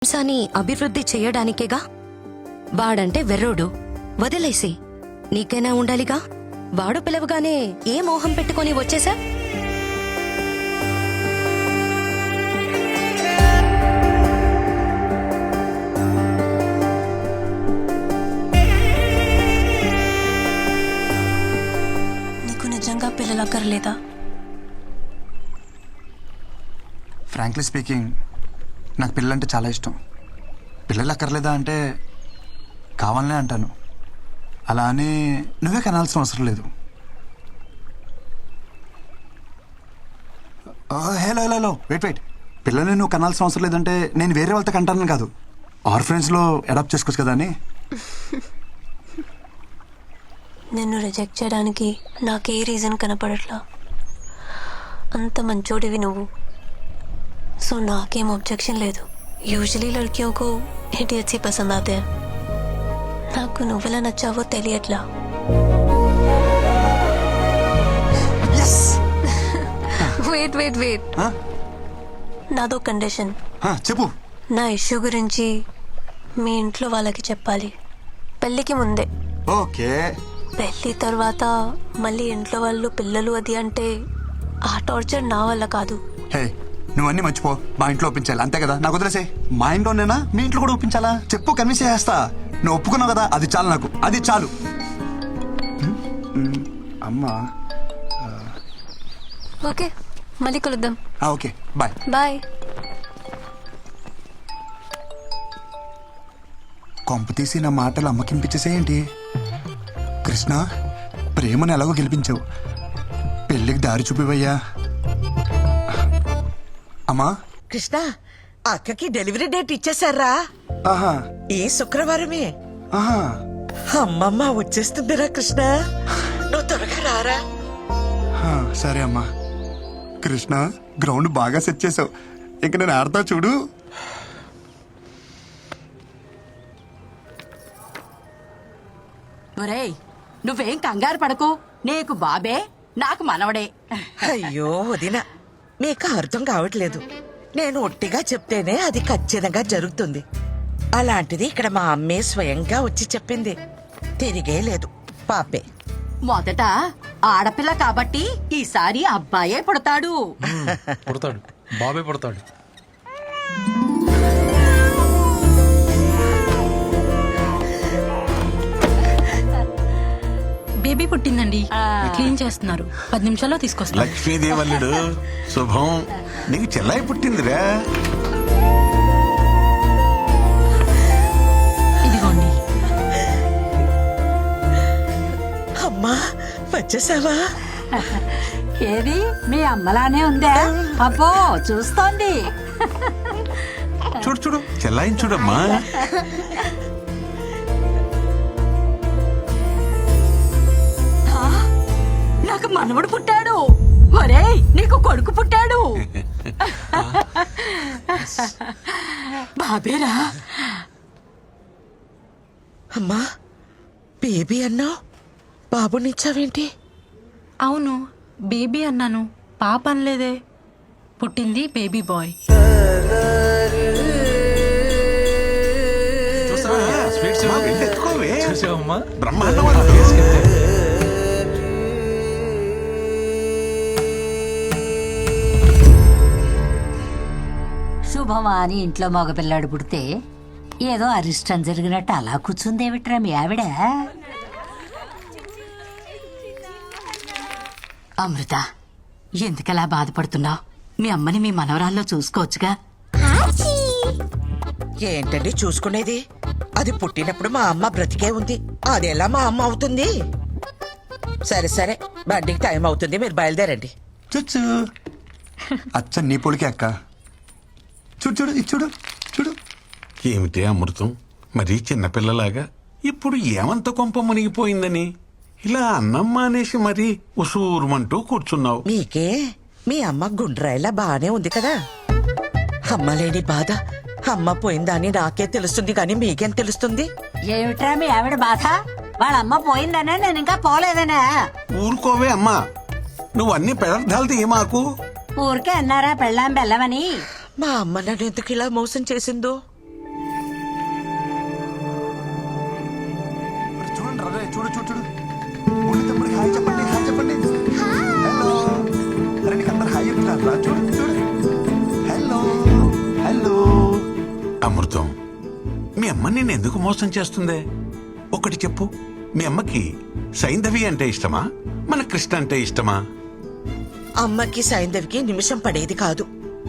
వంశాన్ని అభివృద్ధి చెయ్యడానికేగా. వాడంటే వెర్రోడు, వదిలేసి నీకైనా ఉండాలిగా. వాడు పిలవగానే ఏ మోహం పెట్టుకొని వచ్చేసా? నీకు నిజంగా పిల్లలక్కర్లేదా? ఫ్రాంక్లీ స్పీకింగ్, నాకు పిల్లలంటే చాలా ఇష్టం. పిల్లలు అక్కర్లేదా అంటే కావాలనే అంటాను. అలా అని నువ్వే కనాల్సిన అవసరం లేదు. Hello hello hello wait. పిల్లల్ని నువ్వు కనాల్సిన అవసరం లేదంటే నేను వేరే వాళ్ళతో కంటాను కాదు, ఆర్ఫరెన్స్లో అడాప్ట్ చేసుకోవచ్చు కదా అని. నిన్ను రిజెక్ట్ చేయడానికి నాకే రీజన్ కనపడట్లా. అంత మంచోడివి నువ్వు, సో నాకేం ऑब्जेक्शन లేదు. యూజువలీ లड़कियों को इडियट्स ही पसंद आते हैं. నాకు నువ్వెలా నచ్చావో తెలియట్లా. వెయిట్ నాదో కండిషన్. చెప్పు. నా ఇష్యూ గురించి మీ ఇంట్లో వాళ్ళకి చెప్పాలి, పెళ్ళికి ముందే. ఓకే. పెళ్ళి తర్వాత మళ్ళీ ఇంట్లో వాళ్ళు పిల్లలు అది అంటే ఆ టార్చర్ నా వల్ల కాదు. హే, నువ్వన్నీ మర్చిపో. మా ఇంట్లో ఒప్పించాలి అంతే కదా, నాకు వదిలేసే. మా ఇంట్లోనేనా మీ ఇంట్లో కూడా ఒప్పించాలా? చెప్పు, కన్విన్స్ చేస్తా. నువ్వు ఒప్పుకున్నావు కదా, అది చాలు, నాకు అది చాలు. అమ్మా. ఓకే, మళ్ళీ కలుద్దాం. Okay, bye. బాయ్. కొంప తీసి నా మాటలు అమ్మకింపించేసేయండి. కృష్ణ, ప్రేమను ఎలాగో గెలిపించావు, పెళ్ళికి దారి చూపివయ్యా. అమ్మా. కృష్ణ, అక్కకి డెలివరీ డేట్ ఇచ్చేసారా? ఆహా. ఈ శుక్రవారమే. ఆహా. అమ్మమ్మ వచ్చేస్తుందిరా కృష్ణ, నువ్వు త్వరగా రారా. సరే అమ్మా. కృష్ణ, గ్రౌండ్ బాగా సెట్ చేసావు, ఇంక నేను ఆడతా చూడు. ఒరేయ్, నువ్వేం కంగారు పడకు. నీకు బాబే, నాకు మనవడే. అయ్యో వదిన, మీకు అర్థం కావట్లేదు. నేను ఒట్టిగా చెప్తేనే అది ఖచ్చితంగా జరుగుతుంది. అలాంటిది ఇక్కడ మా అమ్మే స్వయంగా వచ్చి చెప్పింది. తిరిగే లేదు, పాపే. మొదట ఆడపిల్ల కాబట్టి ఈసారి అబ్బాయే పుడతాడు. పుడతాడు, బాబే పుడతాడు. బేబీ పుట్టిందండి, క్లీన్ చేస్తున్నారు. 10 నిమిషాల్లో తీసుకొస్తారు. లక్ష్మీదేవల్లుడు శుభం, నీకు చెల్లాయి పుట్టిందిరా. ఇదిగోండి. అమ్మా, వచ్చేసావా? ఏది మీ అమ్మలానే ఉందా? అబ్బో, చూస్తోంది. చూడు చూడు, చెల్లాయిని చూడమ్మా. నాకు మనవడు పుట్టాడు. ఒరేయ్, నీకు కొడుకు పుట్టాడు. బాబేరా. అమ్మా, బేబీ అన్నావు, బాబునిచ్చావేంటి? అవును, బేబీ అన్నాను, పాప అనలేదే. పుట్టింది బేబీ బాయ్. ఎత్తుకోవే, చూసావమ్మా, బ్రహ్మాండం. శుభమా అని ఇంట్లో మగపిల్లాడు పుడితే ఏదో అరిష్టం జరిగినట్టు అలా కూర్చుందేమిట్రా మీ ఆవిడ? అమృత, ఎందుకలా బాధపడుతున్నావు? మీ అమ్మని మీ మనవరాల్లో చూసుకోవచ్చుగా. ఏంటండి చూసుకునేది? అది పుట్టినప్పుడు మా అమ్మ బ్రతికే ఉంది, అది ఎలా మా అమ్మ అవుతుంది? సరే సరే, బండికి టైం అవుతుంది, మీరు బయలుదేరండి. చూచు, అచ్చ నీ పొలికే అక్క. చూడు చూడు, ఇది చూడు చూడు. ఏమిటే అమృతం, మరీ చిన్నపిల్లలాగా ఇప్పుడు ఏమంత కొంప మునిగిపోయిందని ఇలా అన్నమ్మ అనేసి మరీ ఉసూరుమంటూ కూర్చున్నావు. మీకే మీ అమ్మ గుండ్రాయిలా బానే ఉంది కదా. అమ్మ లేని బాధ అమ్మ పోయిందని నాకే తెలుస్తుంది, కానీ మీకేం తెలుస్తుంది? ఏమిట్రా మీ ఆవిడ బాధ? వాళ్ళమ్మ పోయిందనే, నేను ఇంకా పోలేదనే. ఊరుకోవే అమ్మా, నువ్వన్నీ పెడర్థాలు తీయమాకు. ఊరికే అన్నారా పెళ్ళాం బెల్లమని. మా అమ్మ నన్ను ఎందుకు ఇలా మోసం చేసిందో? చూడు చూడు చూడు బుల్లి తమ్ముడికి హాయ్ చెప్పండి, హాయ్ చెప్పండి. హలో. అరే నీకు అందరు హాయ్ చెప్తున్నారా? చూడు చూడు. Hello hello. అమృతం, మీ అమ్మ నిన్ను ఎందుకు మోసం చేస్తుందే? ఒకటి చెప్పు, మీ అమ్మకి సైంధవి అంటే ఇష్టమా, మన కృష్ణ అంటే ఇష్టమా? అమ్మకి సైంధవికి నిమిషం పడేది కాదు.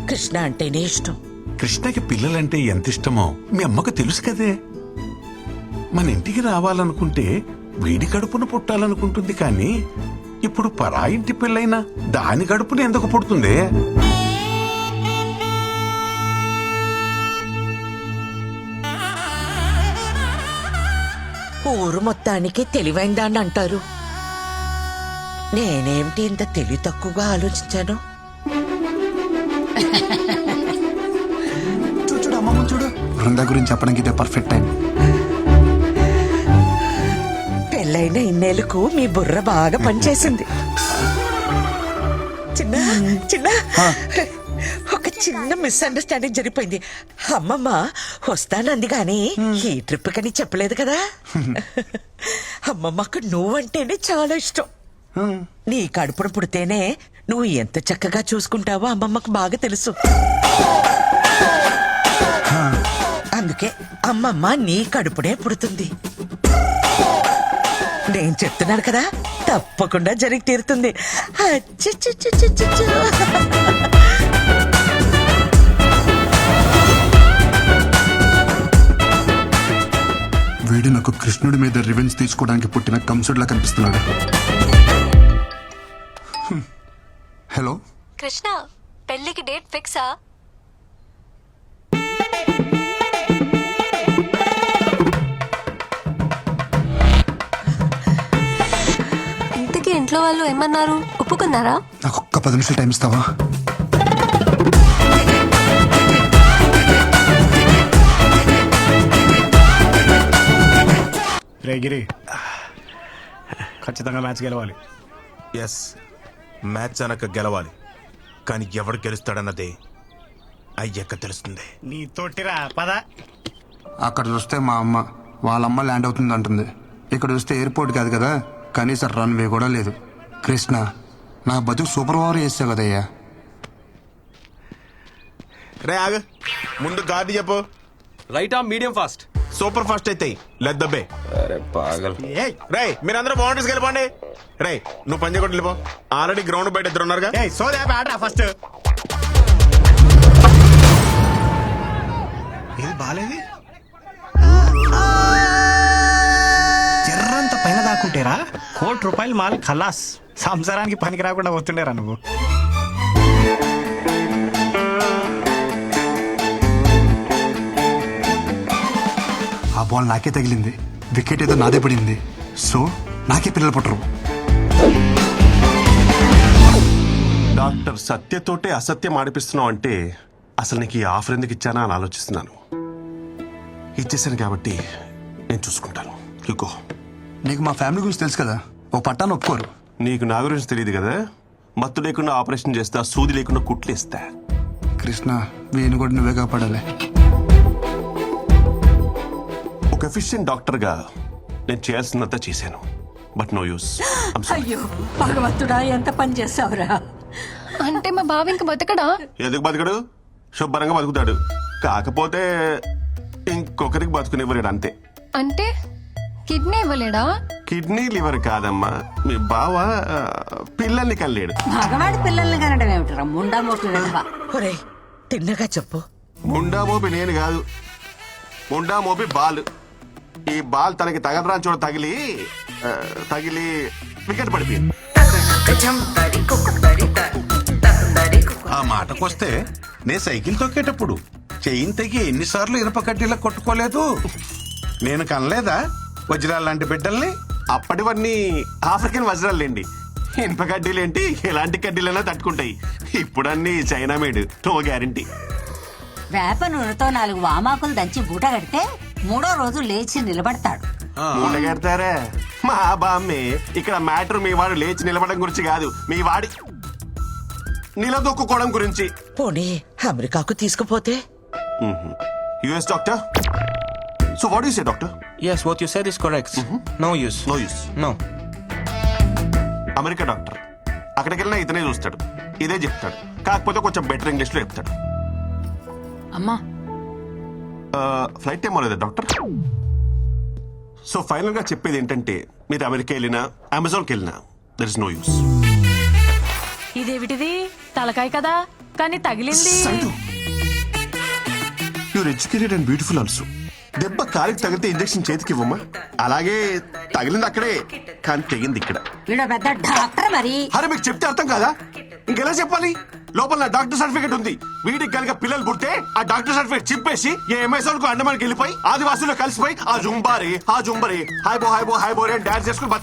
కృష్ణ అంటేనే ఇష్టం. కృష్ణకి పిల్లలంటే ఎంత ఇష్టమో మీ అమ్మకు తెలుసు కదే. మన ఇంటికి రావాలనుకుంటే వీడి కడుపును పుట్టాలనుకుంటుంది, కానీ ఇప్పుడు పరాయింటి పిల్లైనా దాని కడుపును ఎందుకు పుడుతుంది? ఊరు మొత్తానికి తెలివైందాన్ని అంటారు. నేనేమిటి ఇంత తెలివి తక్కువగా ఆలోచించాను? చూడు చూడు అమ్మమ్మ చూడు. బృందా గురించి చెప్పడానికి ఇదే పర్ఫెక్ట్ టైం. పెళ్ళైన ఇన్నేళ్లకు మీ బుర్ర బాగా పనిచేసింది. చిన్న చిన్న ఒక చిన్న మిస్అండర్స్టాండింగ్ జరిగిపోయింది. అమ్మమ్మ వస్తానంది గాని ఈ ట్రిప్ కని చెప్పలేదు కదా. అమ్మమ్మకు నువ్వంటేనే చాలా ఇష్టం. నీ కడుపున పుడితేనే నువ్వు ఎంత చక్కగా చూసుకుంటావో అమ్మమ్మకు బాగా తెలుసు. అందుకే అమ్మమ్మ నీ కడుపునే పుడుతుంది. నేను చెప్తున్నాను కదా, తప్పకుండా జరిగి తీరుతుంది. అచ్చచ్చచ్చచ్చచ్చ. వీడు నాకు కృష్ణుడి మీద రివెంజ్ తీసుకోవడానికి పుట్టిన కంసుడిలా కనిపిస్తున్నాడు. హలో కృష్ణ, పెళ్లికి డేట్ ఫిక్సా? ఇంతకీ ఇంట్లో వాళ్ళు ఏమన్నారు? ఒప్పుకున్నారా? నాకు ఒక్క 10 నిమిషాలు టైం ఇస్తావా? రే గిరి, ఖచ్చితంగా మ్యాచ్ గెలవాలి. ఎస్, మ్యాచ్ అనక గెలవాలి. కానీ ఎవడు గెలుస్తాడన్నదే అయ్యాక తెలుస్తుంది. నీ తోటిరా పద. అక్కడ చూస్తే మా అమ్మ వాళ్ళమ్మ ల్యాండ్ అవుతుంది అంటుంది. ఇక్కడ చూస్తే ఎయిర్పోర్ట్ కాదు కదా, కనీసం రన్వే కూడా లేదు. కృష్ణ, నా బతుకు సూపర్ ఓవర్ చేస్తావు కదయ్యా. రే ఆగ, ముందు గాడి చెప్పు. రైటా మీడియం ఫాస్ట్? సూపర్ ఫాస్ట్ అయితే లెద్దబ్బే. రే మీరందరూ బౌండరీస్ వెళ్ళిపోండి. రే నువ్వు పంజగొట్టు వెళ్ళిపో. ఆల్రెడీ గ్రౌండ్ బయట ఇద్దరు ఉన్నారుగా. సోదే ఆడరా ఫస్ట్. ఇది బాలేదు. జర్రంత పైన దాక్కుంటేరా ₹1,00,00,000 మాల్ ఖలాస్. సంసారానికి పనికి రాకుండా పోతుండేరా నువ్వు. ఆ బాల్ నాకే తగిలింది, వికెట్ ఏదో నాదే పడింది. సో నాకే పిల్లలు పుట్టరు. డాక్టర్ సత్యతోటే అసత్యం ఆడిపిస్తున్నావు అంటే అసలు నీకు ఈ ఆఫర్ ఎందుకు ఇచ్చానా అని ఆలోచిస్తున్నాను. ఇచ్చేసాను కాబట్టి నేను చూసుకుంటాను. ఇగో, నీకు మా ఫ్యామిలీ గురించి తెలుసు కదా, ఓ పట్టాను ఒప్పుకోరు. నీకు నా గురించి తెలియదు కదా. మత్తు లేకుండా ఆపరేషన్ చేస్తా, సూది లేకుండా కుట్లు ఇస్తా. కృష్ణ, వీని కూడా నువ్వే కాపాడాలి. ఒక ఎఫిషియెంట్ డాక్టర్గా నేను చేయాల్సినంత చేశాను. But no use. అయ్యో భగవంతుడా, ఎంత పని చేసావురా. అంటే మా బావ ఇంక బతకడా? ఎందుకు బతకడు? శుభ్రంగా బతుకుతాడు. కాకపోతే ఇంకొకరికి బతుకునివ్వలేడు అంతే. అంటే కిడ్నీ ఇవ్వలేడా? కిడ్నీ లివర్ కాదమ్మా, మీ బావ పిల్లల్ని కనలేడు. మగవాడి పిల్లల్ని కనడం ఏమిటరా ముండా మోటు విధవా. ఒరే తిన్నగా చెప్పు. ముండా మోపి నేను కాదు, ముండా మోపి బాల్. ఈ బాల్ తనకి తగలరాని చోట తగిలి వికెట్ పడిపోయింది. ఆ మాటకొస్తే నేను సైకిల్ తొక్కేటప్పుడు చెయ్యిని తెగి ఎన్నిసార్లు ఇనప కడ్డీలా కొట్టుకోలేదు. నేను కనలేదా వజ్రాలు లాంటి బిడ్డల్ని? అప్పటివన్నీ ఆఫ్రికన్ వజ్రాలేండి. ఇనుప కడ్డీలేంటి, ఎలాంటి కడ్డీలైనా తట్టుకుంటాయి. ఇప్పుడన్నీ చైనా మేడ్, నో గ్యారంటీ. వేప నూనెతో 4 వామాకులు దంచి బూట కడితే 3వ రోజు లేచి నిలబడతాడు. కడతారా మా బామ్మే. ఇక్కడ మ్యాటర్ మీ వాడు లేచి నిలబడడం గురించి కాదు, మీ వాడి నిలదొక్కుకోవడం గురించి. పోనీ అమెరికాకు తీసుకుపోతే? US doctor. So what you say doctor? Yes, what you said is correct. No use. No use. No. America doctor, అక్కడికి వెళ్ళినా ఇతనే చూస్తాడు, ఇదే చెప్తాడు, కాకపోతే కొంచెం బెటర్ ఇంగ్లీష్లో చెప్తాడు. అమ్మా ఫ్లైట్ టైం అవ్వలేదా డాక్టర్? సో ఫైనల్ గా చెప్పేది ఏంటంటే, మీరు అమెరికా వెళ్ళినా అమెజాన్కి వెళ్ళినా దర్ ఇస్ నో యూస్. ఇదేమిటిది తలకాయ కదా కానీ తగిలింది you're educated and beautiful also. దెబ్బ కాలికి తగిలితే ఇంజెక్షన్ చేతికి ఇవ్వమ్మా, అలాగే తగిలింది అక్కడే కానీ తెగింది ఇక్కడ. ఈడ పెద్ద డాక్టర్ మరి. అరే మీకు చెప్తే అర్థం కాదా? ఇంకెలా చెప్పాలి? లోపల నా డాక్టర్ సర్టిఫికేట్ ఉంది. వీడికి కనుక పిల్లలు పుడితే ఆ డాక్టర్ సర్టిఫికేట్ చింపేసి ఏ అమెజాన్ కు అండమానికి వెళ్ళిపోయి ఆదివాసుల్లో కలిసిపోయి ఆ జుంబారే హాయ్ బో అని డాన్స్ చేసుకుని